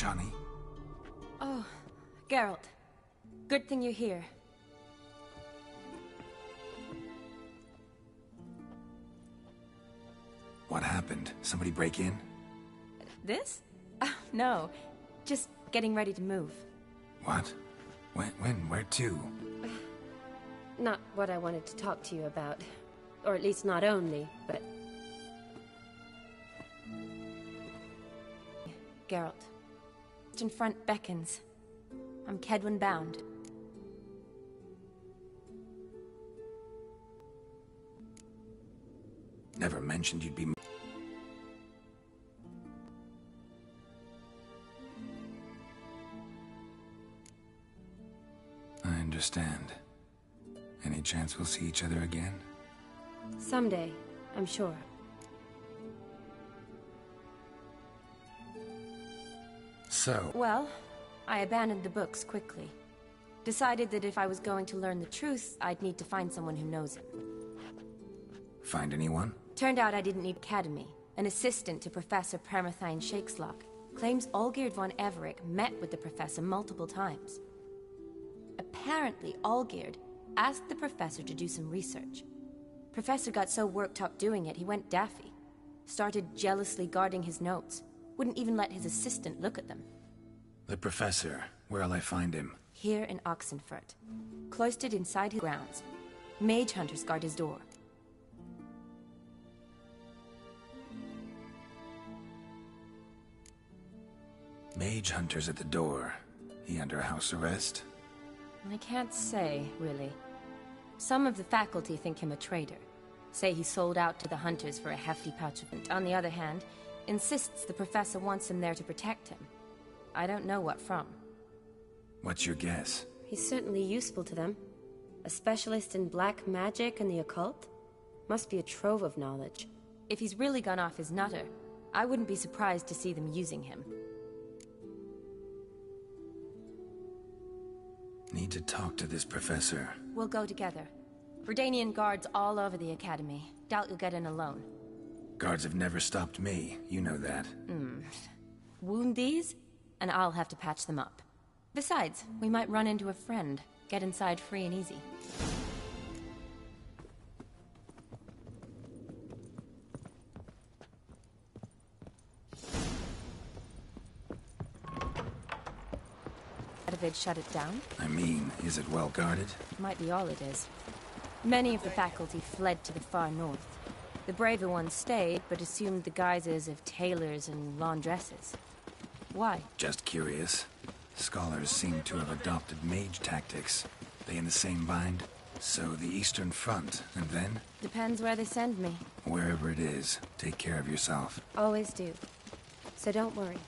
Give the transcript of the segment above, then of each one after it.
Johnny? Oh, Geralt. Good thing you're here. What happened? Somebody break in? This? No. Just getting ready to move. What? When? Where to? Not what I wanted to talk to you about. Or at least not only, but... Geralt. In front beckons. I'm Kedwin bound. Never mentioned you'd be... I understand. Any chance we'll see each other again? Someday, I'm sure. So... Well, I abandoned the books quickly. Decided that if I was going to learn the truth, I'd need to find someone who knows it. Find anyone? Turned out I didn't need academy. An assistant to Professor Permathine Shakeslock claims Olgierd von Everick met with the professor multiple times. Apparently, Olgierd asked the professor to do some research. Professor got so worked up doing it, he went daffy. Started jealously guarding his notes. Wouldn't even let his assistant look at them. The professor. Where'll I find him? Here in Oxenfurt. Cloistered inside his grounds. Mage hunters guard his door. Mage hunters at the door. He under house arrest? I can't say, really. Some of the faculty think him a traitor. Say he sold out to the hunters for a hefty pouch of... On the other hand, insists the professor wants him there to protect him. I don't know what from. What's your guess? He's certainly useful to them. A specialist in black magic and the occult? Must be a trove of knowledge. If he's really gone off his nutter, I wouldn't be surprised to see them using him. Need to talk to this professor. We'll go together. Verdanian guards all over the academy. Doubt you'll get in alone. Guards have never stopped me, you know that. Wound these, and I'll have to patch them up. Besides, we might run into a friend. Get inside free and easy. David shut it down? I mean, is it well guarded? Might be all it is. Many of the faculty fled to the far north. The braver ones stayed, but assumed the guises of tailors and laundresses. Why? Just curious. Scholars seem to have adopted mage tactics. They in the same bind? So the Eastern Front, and then? Depends where they send me. Wherever it is, take care of yourself. Always do. So don't worry.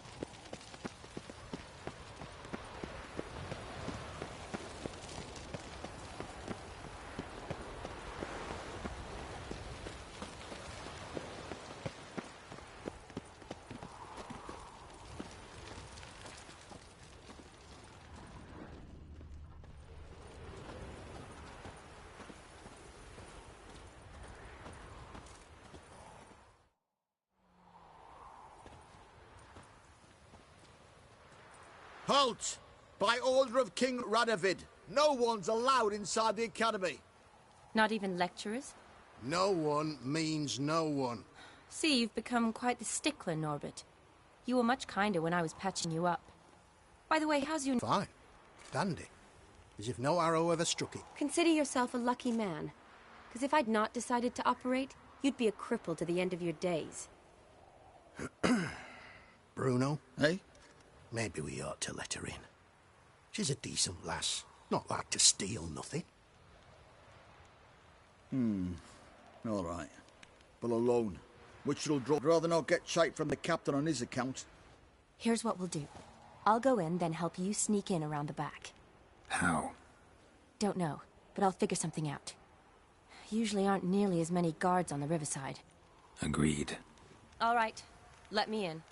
Halt! By order of King Radovid, no one's allowed inside the academy. Not even lecturers? No one means no one. See, you've become quite the stickler, Norbert. You were much kinder when I was patching you up. By the way, how's your... Fine. Dandy. As if no arrow ever struck it. Consider yourself a lucky man. Because if I'd not decided to operate, you'd be a cripple to the end of your days. Bruno? Eh? Maybe we ought to let her in. She's a decent lass. Not like to steal nothing. All right. But alone. Which will drop rather not get shite from the captain on his account. Here's what we'll do. I'll go in, then help you sneak in around the back. How? Don't know, but I'll figure something out. Usually aren't nearly as many guards on the riverside. Agreed. All right. Let me in.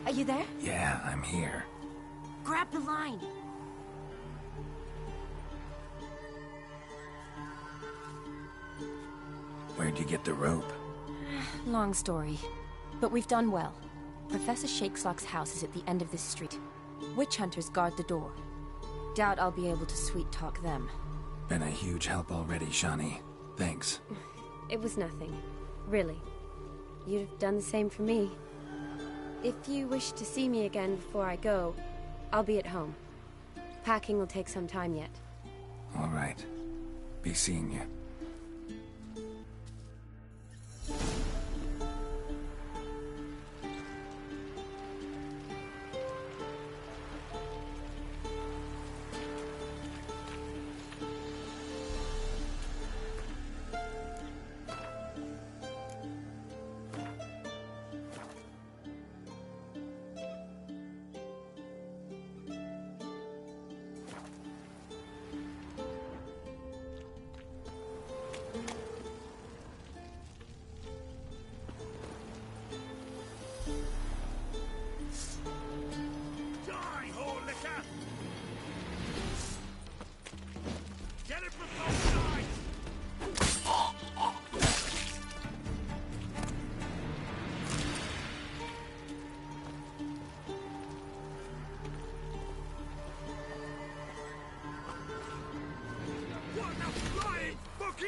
Are you there? Yeah, I'm here. Grab the line. Where'd you get the rope? Long story. But we've done well. Professor Shakeslock's house is at the end of this street. Witch hunters guard the door. Doubt I'll be able to sweet-talk them. Been a huge help already, Shani. Thanks. It was nothing. Really. You'd have done the same for me. If you wish to see me again before I go, I'll be at home. Packing will take some time yet. All right. Be seeing you.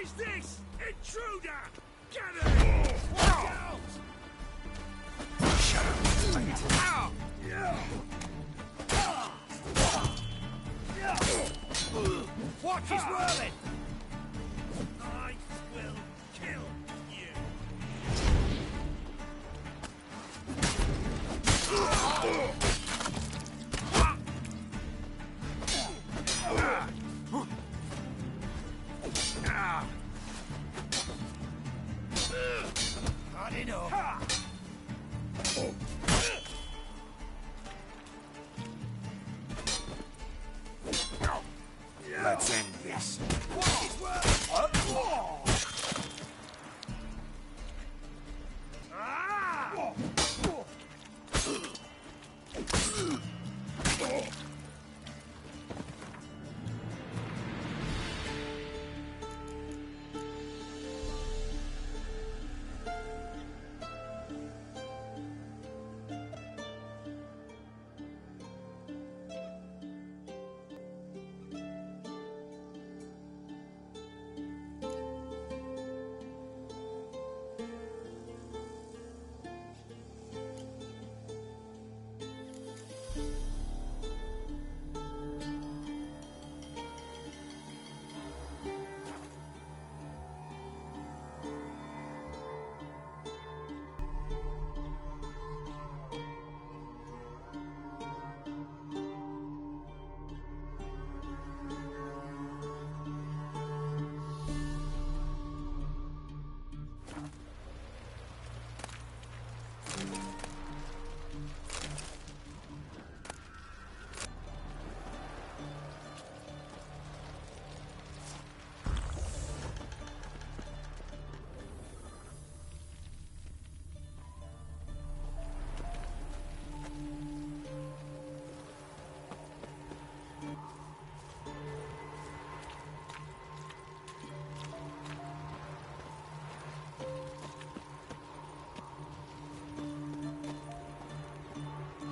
Is this? Intruder! Get him! Watch out! Shut up. Watch his whirling! I will kill you! Hard enough. Let's end this.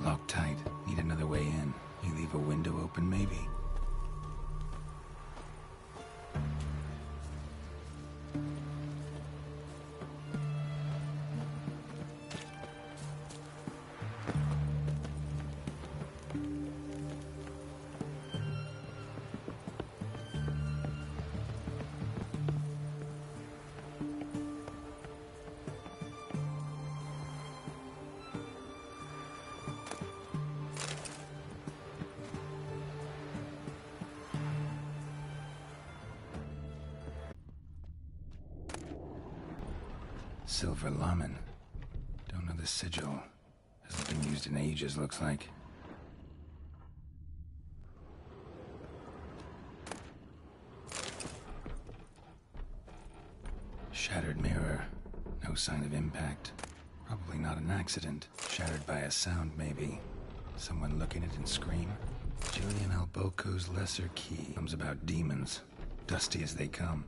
Locked tight. Need another way in. You leave a window open, maybe? Silver Laman. Don't know the sigil. Hasn't been used in ages, looks like. Shattered mirror. No sign of impact. Probably Probably not an accident. Shattered by a sound, maybe. Someone looking at it and scream. Julian Alboco's Lesser Key. Comes about demons. Dusty as they come.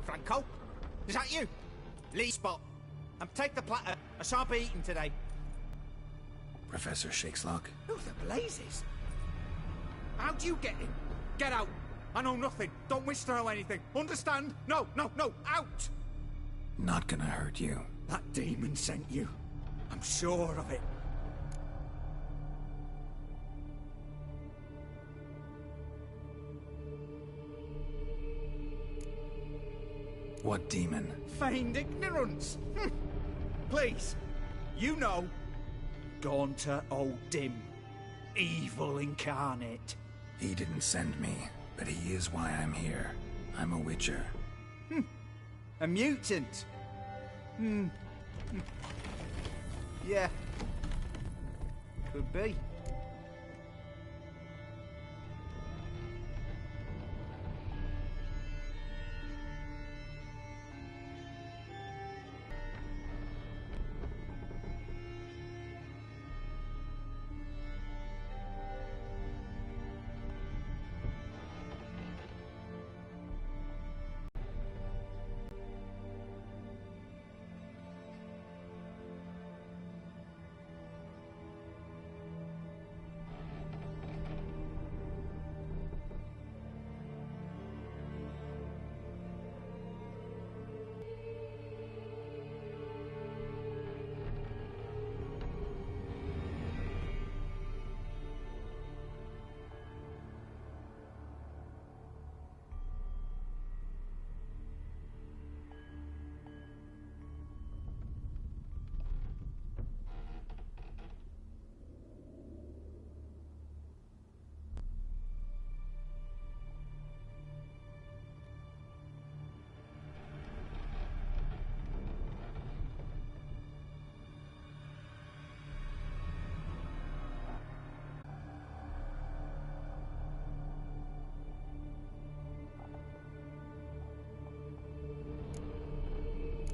Franco? Is that you? Lee Spot. Take the platter. I shan't be eating today. Professor Shakeslock? Who the blazes? How'd you get in? Get out. I know nothing. Don't wish to know anything. Understand? No, no, no. Out! Not gonna hurt you. That demon sent you. I'm sure of it. What demon? Feigned ignorance. Please, you know. Gaunter O'Dim. Evil incarnate. He didn't send me, but he is why I'm here. I'm a witcher. A mutant. Yeah. Could be.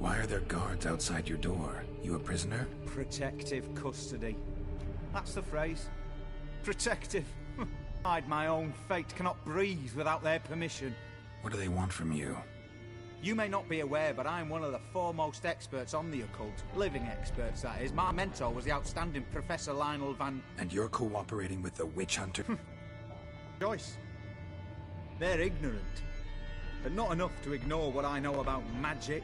Why are there guards outside your door? You a prisoner? Protective custody. That's the phrase. Protective. Hide my own fate. Cannot breathe without their permission. What do they want from you? You may not be aware, but I'm one of the foremost experts on the occult. Living experts, that is. My mentor was the outstanding Professor Lionel Van... And you're cooperating with the witch hunter? Joyce. They're ignorant. but not enough to ignore what I know about magic,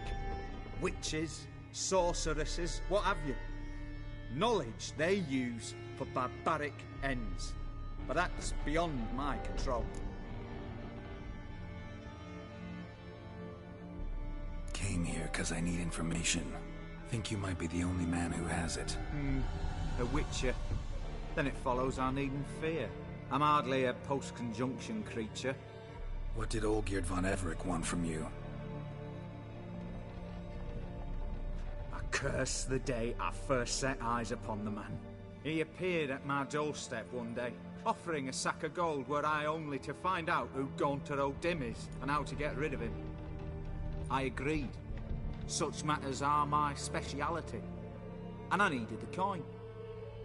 witches, sorceresses, what have you. Knowledge they use for barbaric ends, but that's beyond my control. Came here because I need information. Think you might be the only man who has it. A witcher. Then it follows I needn't fear. I'm hardly a post-conjunction creature. What did Olgierd von Everec want from you? I curse the day I first set eyes upon the man. He appeared at my doorstep one day, offering a sack of gold were I only to find out who Gaunter O'Dim is and how to get rid of him. I agreed. Such matters are my speciality. And I needed the coin.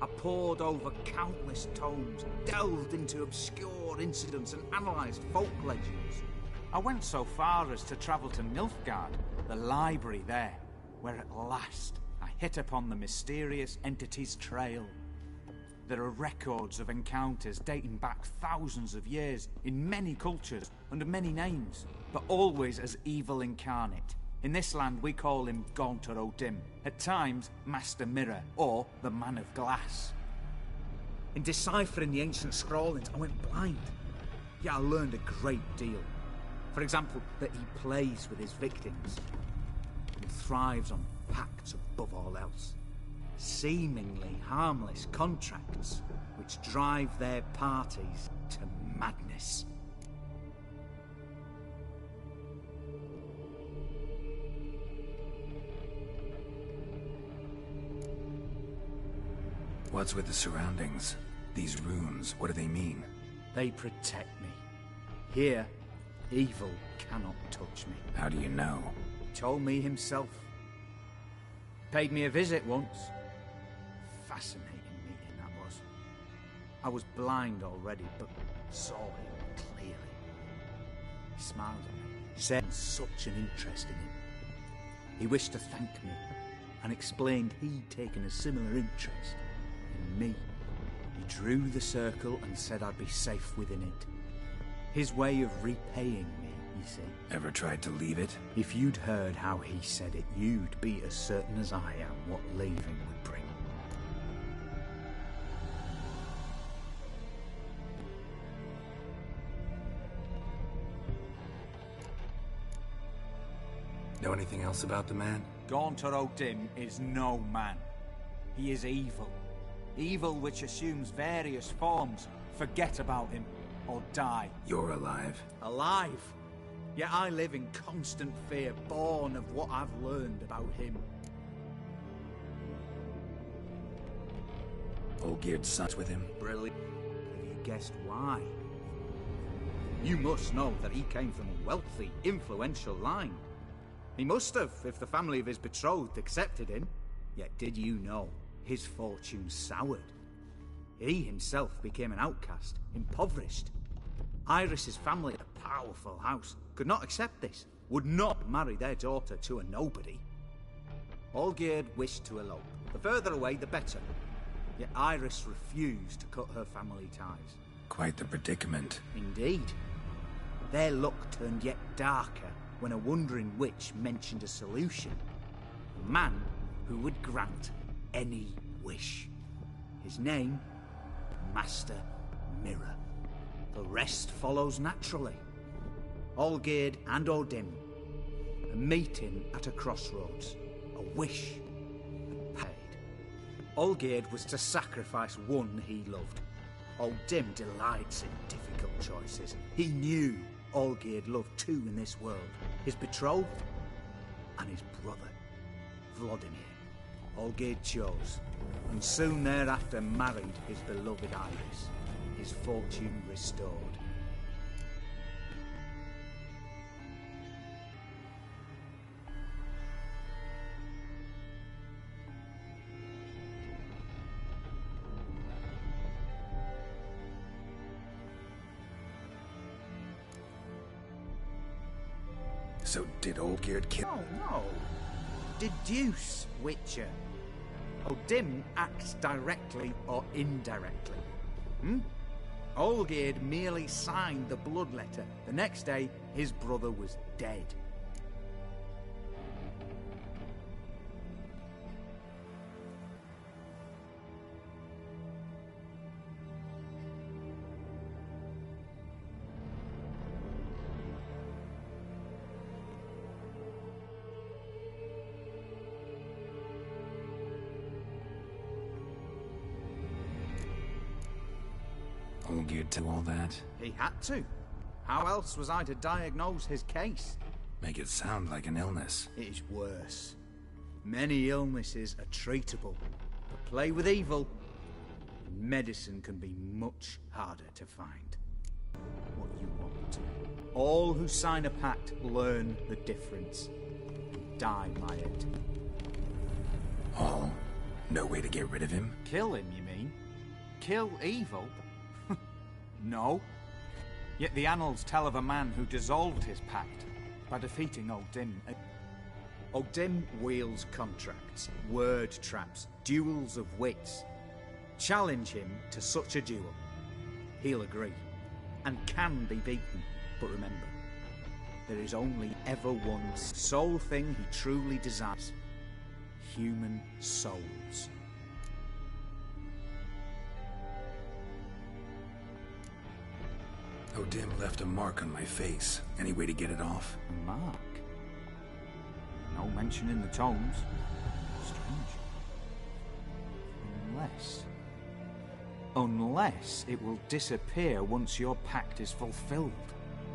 I pored over countless tomes, delved into obscure incidents and analysed folk legends. I went so far as to travel to Nilfgaard, the library there, where at last I hit upon the mysterious entity's trail. There are records of encounters dating back thousands of years in many cultures, under many names, but always as evil incarnate. In this land we call him Gaunter O'Dim, at times Master Mirror, or the Man of Glass. In deciphering the ancient scrawlings I went blind, yet I learned a great deal. For example, that he plays with his victims, and thrives on pacts above all else. Seemingly harmless contracts which drive their parties to madness. What's with the surroundings? These runes, what do they mean? They protect me. Here, evil cannot touch me. How do you know? He told me himself. Paid me a visit once. Fascinating meeting that was. I was blind already, but saw him clearly. He smiled at me, said such an interest in him. He wished to thank me, and explained he'd taken a similar interest in me. He drew the circle and said I'd be safe within it. His way of repaying me, you see. Ever tried to leave it? If you'd heard how he said it, you'd be as certain as I am what leaving would bring. Know anything else about the man? Gaunter O'Dim is no man. He is evil. Evil which assumes various forms. Forget about him, or die. You're alive. Alive? Yet I live in constant fear, born of what I've learned about him. Olgierd's son's with him? Brilliant. Have you guessed why? You must know that he came from a wealthy, influential line. He must have, if the family of his betrothed accepted him. Yet did you know his fortune soured? He himself became an outcast, impoverished. Iris's family, a powerful house, could not accept this, would not marry their daughter to a nobody. Olgierd wished to elope. The further away, the better. Yet Iris refused to cut her family ties. Quite the predicament. Indeed. Their luck turned yet darker when a wandering witch mentioned a solution. A man who would grant any wish. His name, Master Mirror. The rest follows naturally. Olgierd and O'Dim, a meeting at a crossroads, a wish, and paid. Olgierd was to sacrifice one he loved. O'Dim delights in difficult choices. He knew Olgierd loved two in this world, his betrothed and his brother, Vladimir. Olgierd chose, and soon thereafter married his beloved Iris, his fortune restored. So did Olgierd kill? No. Deduce, Witcher. O'Dim acts directly or indirectly. Olgierd merely signed the blood letter. The next day, his brother was dead. Olgierd do all that? He had to. How else was I to diagnose his case? Make it sound like an illness. It is worse. Many illnesses are treatable, but play with evil, and medicine can be much harder to find. What you want. All who sign a pact learn the difference and die by it. All? No way to get rid of him? Kill him, you mean? Kill evil? No. Yet the annals tell of a man who dissolved his pact by defeating O'Dim. O'Dim wields contracts, word traps, duels of wits. Challenge him to such a duel. He'll agree, and can be beaten. But remember, there is only ever one sole thing he truly desires: human souls. O'Dim left a mark on my face. Any way to get it off? A mark? No mention in the tomes. Strange. Unless it will disappear once your pact is fulfilled.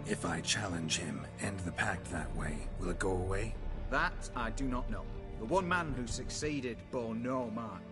If I challenge him, end the pact that way, will it go away? That I do not know. The one man who succeeded bore no mark.